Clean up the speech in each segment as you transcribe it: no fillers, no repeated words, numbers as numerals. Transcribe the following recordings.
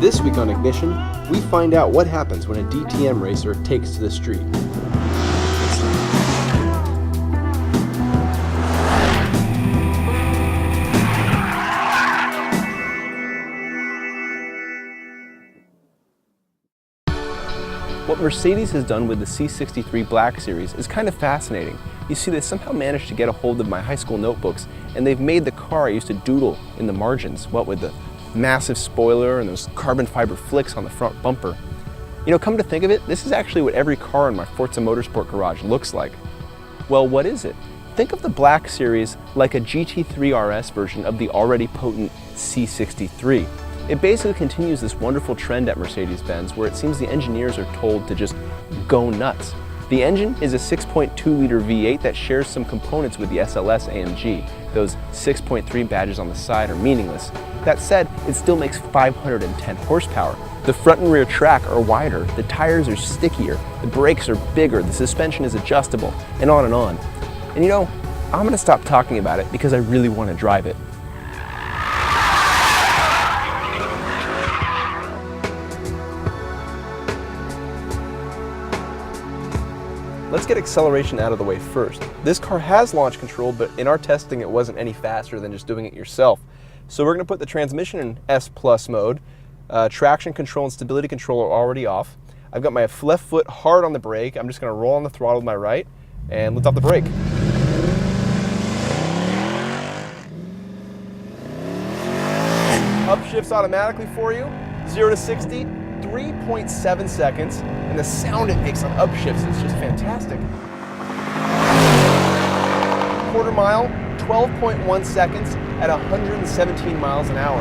This week on Ignition, we find out what happens when a DTM racer takes to the street. What Mercedes has done with the C63 Black Series is kind of fascinating. You see, they somehow managed to get a hold of my high school notebooks, and they've made the car I used to doodle in the margins, what with the massive spoiler and those carbon fiber flicks on the front bumper. You know, come to think of it, this is actually what every car in my Forza Motorsport garage looks like. Well, what is it? Think of the Black Series like a GT3 RS version of the already potent C63. It basically continues this wonderful trend at Mercedes-Benz where it seems the engineers are told to just go nuts. The engine is a 6.2-liter V8 that shares some components with the SLS AMG. Those 6.3 badges on the side are meaningless. That said, it still makes 510 horsepower. The front and rear track are wider, the tires are stickier, the brakes are bigger, the suspension is adjustable, and on and on. And you know, I'm going to stop talking about it because I really want to drive it. Let's get acceleration out of the way first. This car has launch control, but in our testing it wasn't any faster than just doing it yourself. So we're going to put the transmission in S+ mode. Traction control and stability control are already off. I've got my left foot hard on the brake. I'm just going to roll on the throttle with my right and lift off the brake. Upshifts automatically for you. 0 to 60. 3.7 seconds, and the sound it makes on upshifts is just fantastic. Quarter mile, 12.1 seconds at 117 miles an hour.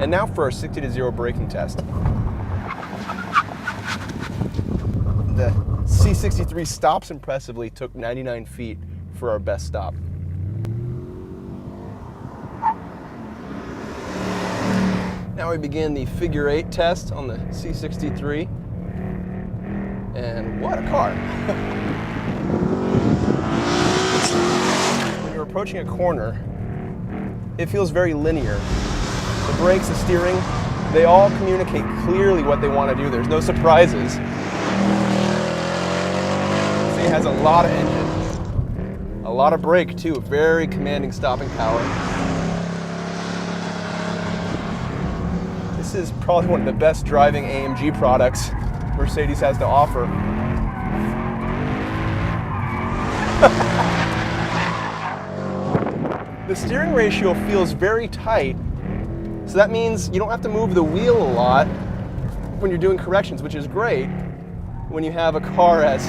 And now for our 60 to 0 braking test. The C63 stops impressively, took 99 feet for our best stop. Now we begin the figure 8 test on the C63, and what a car. When you're approaching a corner, it feels very linear. The brakes, the steering, they all communicate clearly what they want to do. There's no surprises. See, it has a lot of engine, a lot of brake too, very commanding stopping power. This is probably one of the best driving AMG products Mercedes has to offer. The steering ratio feels very tight, so that means you don't have to move the wheel a lot when you're doing corrections, which is great when you have a car as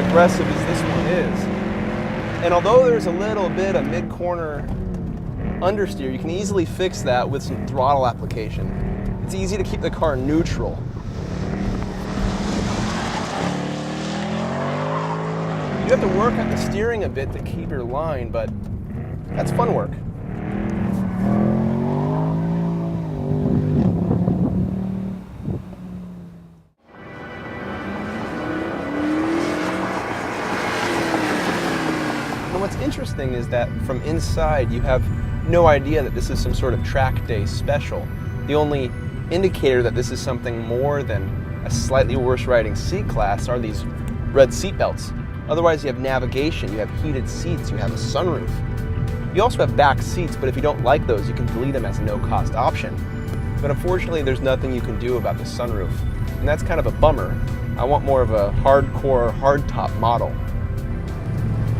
aggressive as this one is. And although there's a little bit of mid-corner understeer, you can easily fix that with some throttle application. It's easy to keep the car neutral. You have to work on the steering a bit to keep your line, but that's fun work. And what's interesting is that from inside you have no idea that this is some sort of track day special. The only indicator that this is something more than a slightly worse riding C-Class are these red seat belts. Otherwise you have navigation, you have heated seats, you have a sunroof. You also have back seats, but if you don't like those, you can delete them as a no-cost option. But unfortunately, there's nothing you can do about the sunroof, and that's kind of a bummer. I want more of a hardcore, hardtop model.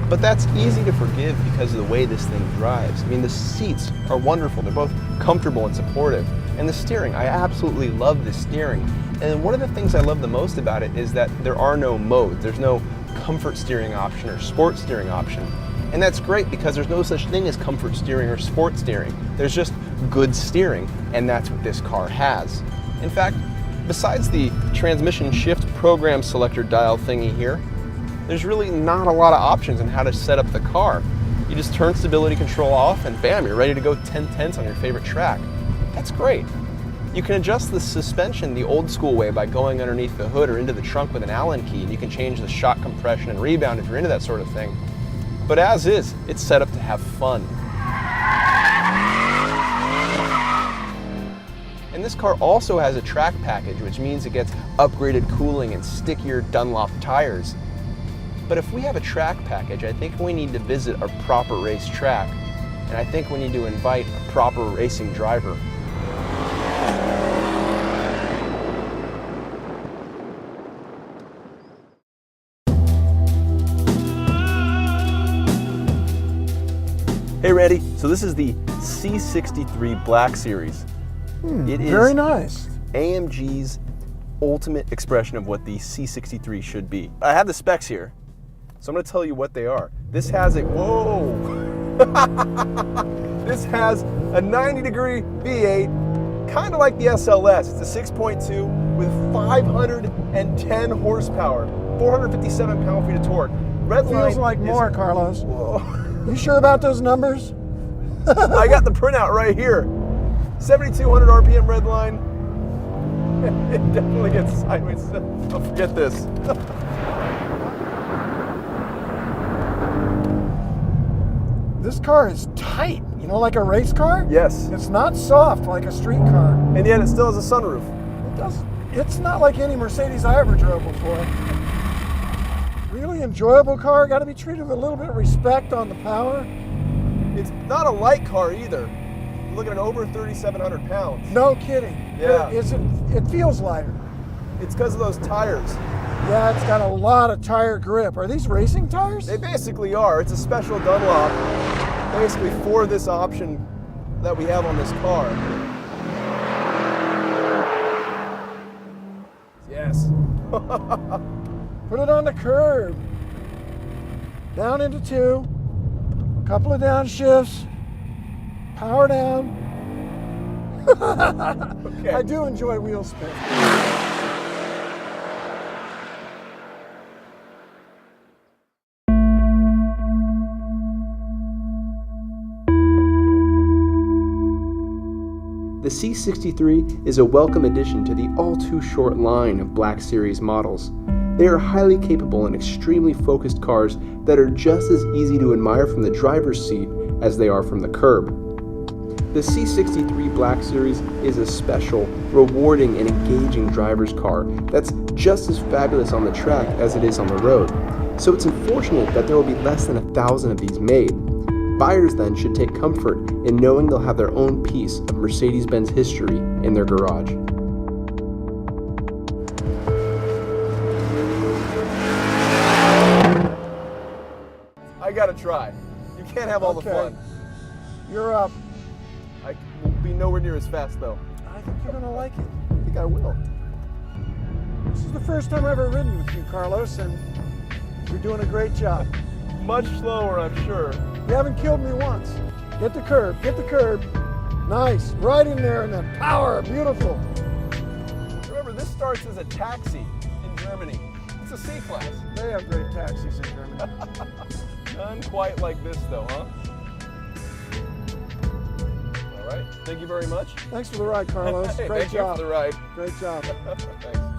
But that's easy to forgive because of the way this thing drives. I mean, the seats are wonderful. They're both comfortable and supportive. And the steering, I absolutely love the steering. And one of the things I love the most about it is that there are no modes. There's no comfort steering option or sport steering option. And that's great because there's no such thing as comfort steering or sport steering. There's just good steering, and that's what this car has. In fact, besides the transmission shift program selector dial thingy here, there's really not a lot of options on how to set up the car. You just turn stability control off and bam, you're ready to go 10/10 on your favorite track. That's great. You can adjust the suspension the old school way by going underneath the hood or into the trunk with an Allen key, and you can change the shock compression and rebound if you're into that sort of thing. But as is, it's set up to have fun. And this car also has a track package, which means it gets upgraded cooling and stickier Dunlop tires. But if we have a track package, I think we need to visit a proper race track, and I think we need to invite a proper racing driver. Hey Randy, so this is the C63 Black Series. It is very nice. AMG's ultimate expression of what the C63 should be. I have the specs here, so I'm going to tell you what they are. This has a, whoa! This has a 90-degree V8, kind of like the SLS. It's a 6.2 with 510 horsepower, 457 pound-feet of torque. Feels like more, Carlos. Whoa. You sure about those numbers? I got the printout right here. 7,200 RPM red line. It definitely gets sideways. Don't forget this. This car is tight, you know, like a race car? Yes. It's not soft like a street car. And yet it still has a sunroof. It does. It's not like any Mercedes I ever drove before. Really enjoyable car. Got to be treated with a little bit of respect on the power. It's not a light car either. You're looking at over 3,700 pounds. No kidding. Yeah. It feels lighter. It's because of those tires. Yeah, it's got a lot of tire grip. Are these racing tires? They basically are. It's a special Dunlop, basically for this option that we have on this car. Yes. Put it on the curb. Down into 2. Couple of downshifts. Power down. Okay. I do enjoy wheel spin. The C63 is a welcome addition to the all-too-short line of Black Series models. They are highly capable and extremely focused cars that are just as easy to admire from the driver's seat as they are from the curb. The C63 Black Series is a special, rewarding, and engaging driver's car that's just as fabulous on the track as it is on the road. So it's unfortunate that there will be less than 1,000 of these made. Buyers then should take comfort in knowing they'll have their own piece of Mercedes-Benz history in their garage. I gotta try. You can't have all the fun. You're up. I will be nowhere near as fast though. I think you're gonna like it. I think I will. This is the first time I've ever ridden with you, Carlos, and you're doing a great job. Much slower, I'm sure. You haven't killed me once. Get the curb, get the curb. Nice, right in there, and then power, beautiful. Remember, this starts as a taxi in Germany. It's a C-Class. They have great taxis in Germany. None quite like this though, huh? All right, thank you very much. Thanks for the ride, Carlos. Hey, Great thank job. you for the ride. Great job. Thanks.